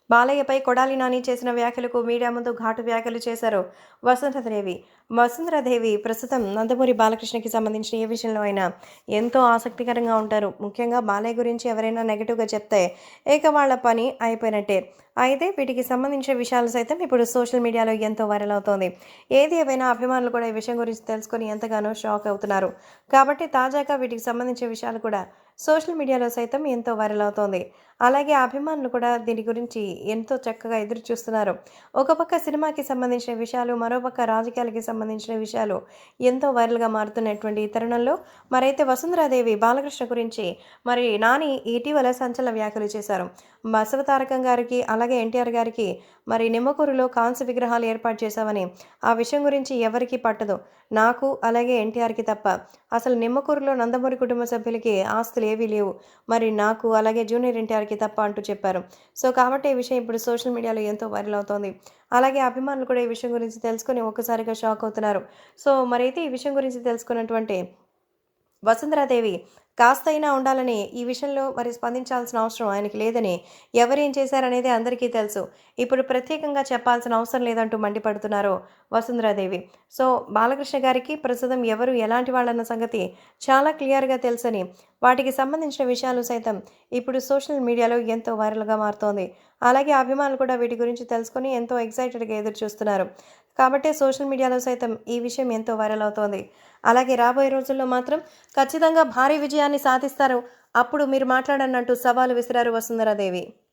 బాలయ్యపై కొడాలి నాని చేసిన వ్యాఖ్యలకు మీడియా ముందు ఘాటు వ్యాఖ్యలు చేశారు వసుంధరాదేవి. వసుంధరాదేవి ప్రస్తుతం నందమూరి బాలకృష్ణకి సంబంధించిన ఏ విషయంలో అయినా ఎంతో ఆసక్తికరంగా ఉంటారు. ముఖ్యంగా బాలయ్య గురించి ఎవరైనా నెగెటివ్‌గా చెప్తే ఇక వాళ్ళ పని అయిపోయినట్టే. అయితే వీటికి సంబంధించిన విషయాలు సైతం ఇప్పుడు సోషల్ మీడియాలో ఎంతో వైరల్ అవుతోంది. ఏది ఏవైనా అభిమానులు కూడా ఈ విషయం గురించి తెలుసుకొని ఎంతగానో షాక్ అవుతున్నారు. కాబట్టి తాజాగా వీటికి సంబంధించిన విషయాలు కూడా సోషల్ మీడియాలో సైతం ఎంతో వైరల్ అవుతోంది. అలాగే అభిమానులు కూడా దీని గురించి ఎంతో చక్కగా ఎదురు చూస్తున్నారు. ఒక పక్క సినిమాకి సంబంధించిన విషయాలు, మరోపక్క రాజకీయాలకి సంబంధించిన విషయాలు ఎంతో వైరల్‌గా మారుతున్నటువంటి ఈ తరుణంలో మరైతే వసుంధరాదేవి బాలకృష్ణ గురించి నాని ఇటీవల సంచలన వ్యాఖ్యలు చేశారు. బసవతారకం గారికి, అలాగే ఎన్టీఆర్ గారికి నిమ్మకూరులో కాంస్య విగ్రహాలు ఏర్పాటు చేశామని, ఆ విషయం గురించి ఎవరికీ పట్టదు. నాకు అలాగే ఎన్టీఆర్‌కి తప్ప. అసలు నిమ్మకూరులో నందమూరి కుటుంబ సభ్యులకి ఆస్తులు ఏవీ లేవు. నాకు అలాగే జూనియర్ ఎన్టీఆర్‌కి తప్ప అంటూ చెప్పారు. కాబట్టి ఈ విషయం ఇప్పుడు సోషల్ మీడియాలో ఎంతో వైరల్ అవుతోంది. అలాగే అభిమానులు కూడా ఈ విషయం గురించి తెలుసుకొని ఒక్కసారిగా షాక్ అవుతున్నారు. మరైతే ఈ విషయం గురించి తెలుసుకున్నటువంటి వసుంధరాదేవి కాస్తైనా ఉండాలని ఈ విషయంలో స్పందించాల్సిన అవసరం ఆయనకి లేదని, ఎవరేం చేశారనేది అందరికీ తెలుసు. ఇప్పుడు ప్రత్యేకంగా చెప్పాల్సిన అవసరం లేదంటూ మండిపడుతున్నారు వసుంధరాదేవి. సో, బాలకృష్ణ గారికి ప్రస్తుతం ఎవరు ఎలాంటి వాళ్ళన్న సంగతి చాలా క్లియర్‌గా తెలుసని, వాటికి సంబంధించిన విషయాలు సైతం ఇప్పుడు సోషల్ మీడియాలో ఎంతో వైరల్‌గా మారుతోంది. అలాగే అభిమానులు కూడా వీటి గురించి తెలుసుకొని ఎంతో ఎక్సైటెడ్‌గా ఎదురు చూస్తున్నారు. కాబట్టే సోషల్ మీడియాలో సైతం ఈ విషయం ఎంతో వైరల్ అవుతోంది. అలాగే రాబోయే రోజుల్లో మాత్రం ఖచ్చితంగా భారీ విజయాన్ని సాధిస్తారు. అప్పుడు మీరు మాట్లాడండి అంటూ సవాలు విసిరారు వసుంధరాదేవి.